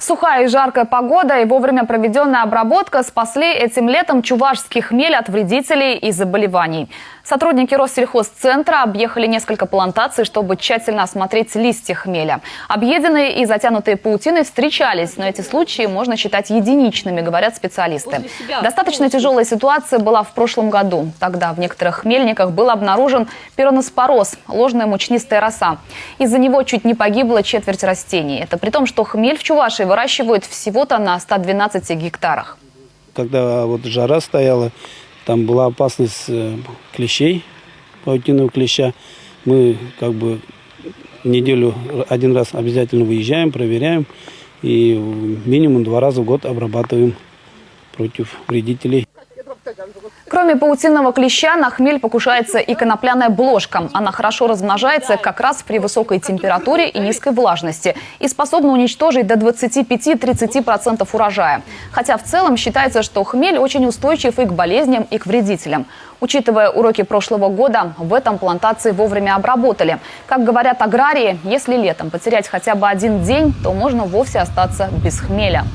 Сухая и жаркая погода и вовремя проведенная обработка спасли этим летом чувашский хмель от вредителей и заболеваний. Сотрудники Россельхозцентра объехали несколько плантаций, чтобы тщательно осмотреть листья хмеля. Объеденные и затянутые паутиной встречались, но эти случаи можно считать единичными, говорят специалисты. Достаточно тяжелая ситуация была в прошлом году. Тогда в некоторых хмельниках был обнаружен пироноспороз – ложная мучнистая роса. Из-за него чуть не погибла четверть растений. Это при том, что хмель в Чувашии выращивают всего-то на 112 гектарах. Когда вот жара стояла, там была опасность клещей, паутинного клеща. Мы как бы неделю один раз обязательно выезжаем, проверяем и минимум 2 раза в год обрабатываем против вредителей. Кроме паутинного клеща, на хмель покушается и конопляная бложка. Она хорошо размножается как раз при высокой температуре и низкой влажности и способна уничтожить до 25–30% урожая. Хотя в целом считается, что хмель очень устойчив и к болезням, и к вредителям. Учитывая уроки прошлого года, в этом плантации вовремя обработали. Как говорят аграрии, если летом потерять хотя бы один день, то можно вовсе остаться без хмеля.